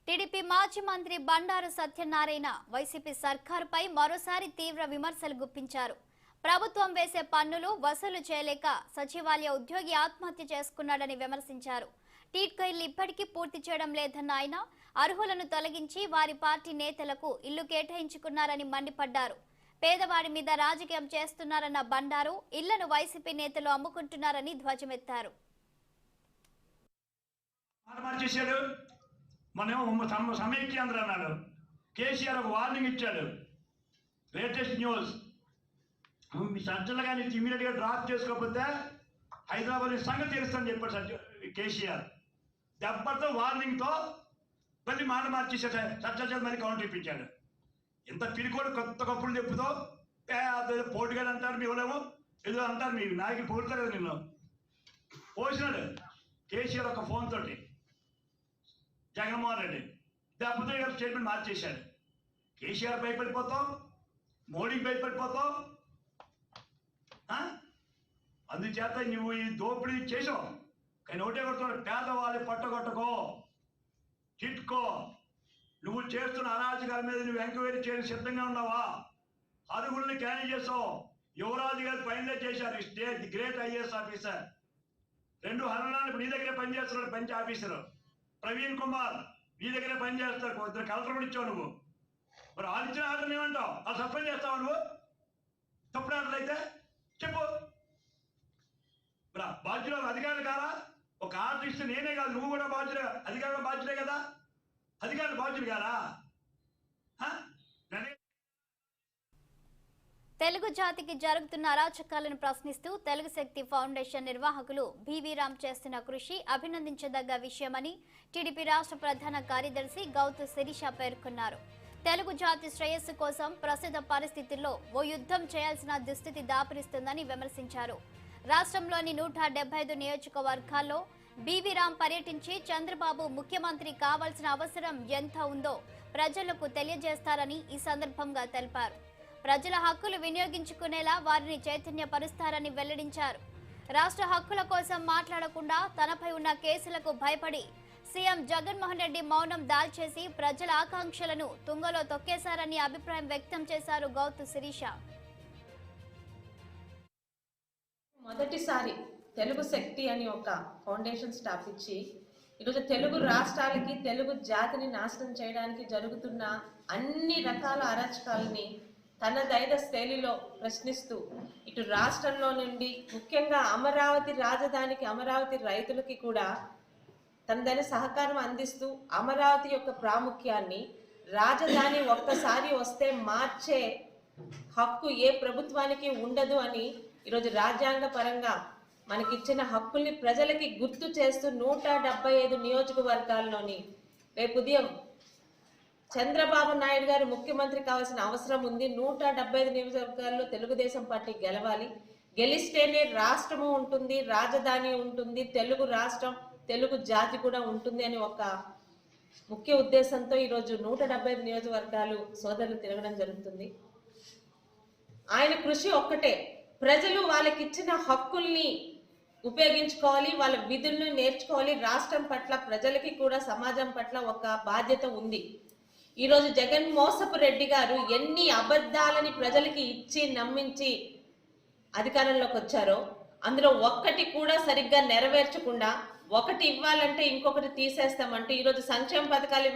TDP మాజీ మంత్రి Bandaru Satyanarayana YCP సర్కారుపై మరోసారి తీవ్ర విమర్శలు గుప్పించారు. ప్రభుత్వం వేసే పన్నులు వసూలు చేయలేక సచివాలయ ఉద్యోగి ఆత్మహత్య చేసుకున్నాడని విమర్శించారు. టీట్కైలు ఇప్పటికీ పూర్తి చేయడం లేదన్న ఆయన అర్హులను తొలగించి వారి పార్టీ నేతలకు ఇల్లు కేటాయించుకున్నారని మండిపడ్డారు. పేదవాడి మీద రాజకీయం చేస్తున్నారన్న బండారు ఇళ్లను వైసీపీ నేతలు అమ్ముకుంటున్నారని ధ్వజమెత్తారు. మనం సమైక్యాంధ్ర అన్నాడు. కేసీఆర్ ఒక వార్నింగ్ ఇచ్చాడు. లేటెస్ట్ న్యూస్, మీ సజ్జలు కానీ ఇమీడియట్గా డ్రాప్ చేసుకోకపోతే హైదరాబాద్ సంగతి తెలుస్తుందని చెప్పాడు కేసీఆర్. దెబ్బతో వార్నింగ్తో మళ్ళీ మాట మార్చేసాడు. సజ్జల మళ్ళీ కౌంటర్ ఇప్పించాడు. ఇంత పిరికోడు కొత్త గొప్పలు చెప్పుతో పోటుగాడు అంటారు. మీ ఎవరేమో ఏదో అంటారు, మీ నాయకులు పోడుతారు కదా నిన్ను పోసినాడు కేసీఆర్ ఒక ఫోన్ తోటి. జగన్మోహన్ రెడ్డి దెబ్బతో స్టేట్మెంట్ మార్చేశాడు. కేసీఆర్ భయపడిపోతావు, మోడీకి భయపడిపోతావు. అందుచేత నువ్వు ఈ దోపిడీ చేసావు. కానీ ఒకటే కొడుతున్నాడు, పేదవాళ్ళు పట్టగొట్టకో, చిట్టుకో. నువ్వు చేస్తున్న అరాజకాల మీద నువ్వు ఎంక్వైరీ చేయడానికి సిద్ధంగా ఉన్నావా? అరుగుల్ని క్యారీ చేసావు. యువరాజు గారు పైన చేశారు. State great IAS officer. 2 హరణాలు నీ దగ్గరే పనిచేస్తున్నాడు. పంచ ఆఫీసరు ప్రవీణ్ కుమార్ నీ దగ్గరే పనిచేస్తాడు. 2 కలెక్టర్ కూడా ఇచ్చావు నువ్వు. మరి వాళ్ళు ఇచ్చిన ఆర్డర్ ఏమంటావు? వాళ్ళు సస్పెండ్ చేస్తావు నువ్వు? తప్పుడు ఆర్డర్ అయితే చెప్పు. బాధ్యులు అధికారులు కాదా? ఒక ఆర్డర్ ఇస్తే నేనే కాదు, నువ్వు కూడా బాధ్యులే. అధికారులు బాధ్యులే కదా, అధికారులు బాధ్యులు కాదా? తెలుగు జాతికి జరుగుతున్న అరాచకాలను ప్రశ్నిస్తూ తెలుగు శక్తి ఫౌండేషన్ నిర్వాహకులు బీవీ రామ్ చేస్తున్న కృషి అభినందించదగ్గ విషయమని టీడీపీ రాష్ట్ర ప్రధాన కార్యదర్శి గౌతు శిరీష పేర్కొన్నారు. తెలుగు జాతి శ్రేయస్సు కోసం ప్రస్తుత పరిస్థితుల్లో ఓ యుద్ధం చేయాల్సిన దుస్థితి దాపురిస్తుందని విమర్శించారు. రాష్ట్రంలోని 175 నియోజకవర్గాల్లో బీవీ రామ్ పర్యటించి చంద్రబాబు ముఖ్యమంత్రి కావాల్సిన అవసరం ఎంత ఉందో ప్రజలకు తెలియజేస్తారని ఈ సందర్భంగా తెలిపారు. ప్రజల హక్కులు వినియోగించుకునేలా వారిని చైతన్యపరుస్తారని వెల్లడించారు. రాష్ట్ర హక్కుల కోసం మాట్లాడకుండా తనపై ఉన్న కేసులకు భయపడి సీఎం జగన్మోహన్ రెడ్డి మౌనం దాల్చేసి ప్రజల ఆకాంక్షలను తుంగలో తొక్కేశారని అభిప్రాయం వ్యక్తం చేశారు గౌతు శిరీష. మొదటిసారి తెలుగు శక్తి అని ఒక ఫౌండేషన్ స్థాపించి ఈరోజు తెలుగు రాష్ట్రాలకి తెలుగు జాతిని నాశనం చేయడానికి జరుగుతున్న అన్ని రకాల అరాచకాలని తనదైన శైలిలో ప్రశ్నిస్తూ ఇటు రాష్ట్రంలో నుండి ముఖ్యంగా అమరావతి రాజధానికి, అమరావతి రైతులకి కూడా తనదైన సహకారం అందిస్తూ అమరావతి యొక్క ప్రాముఖ్యాన్ని, రాజధాని ఒక్కసారి వస్తే మార్చే హక్కు ఏ ప్రభుత్వానికి ఉండదు అని ఈరోజు రాజ్యాంగ పరంగా మనకిచ్చిన హక్కుల్ని ప్రజలకి గుర్తు చేస్తూ 175 నియోజకవర్గాల్లోని రేపు ఉదయం చంద్రబాబు నాయుడు గారు ముఖ్యమంత్రి కావాల్సిన అవసరం ఉంది. 175 నియోజకవర్గాల్లో తెలుగుదేశం పార్టీ గెలవాలి. గెలిస్తేనే రాష్ట్రము ఉంటుంది, రాజధాని ఉంటుంది, తెలుగు రాష్ట్రం, తెలుగు జాతి కూడా ఉంటుంది అని ఒక ముఖ్య ఉద్దేశంతో ఈరోజు 175 నియోజకవర్గాలు సోదరులు తిరగడం జరుగుతుంది. ఆయన కృషి ఒక్కటే, ప్రజలు వాళ్ళకి ఇచ్చిన హక్కుల్ని ఉపయోగించుకోవాలి, వాళ్ళ విధులను నేర్చుకోవాలి. రాష్ట్రం పట్ల, ప్రజలకి కూడా సమాజం పట్ల ఒక బాధ్యత ఉంది. ఈరోజు జగన్మోహన్ రెడ్డి గారు ఎన్ని అబద్ధాలని ప్రజలకి ఇచ్చి నమ్మించి అధికారంలోకి వచ్చారో అందులో ఒక్కటి కూడా సరిగ్గా నెరవేర్చకుండా, ఒకటి ఇవ్వాలంటే ఇంకొకటి తీసేస్తామంటూ ఈరోజు సంక్షేమ పథకాలు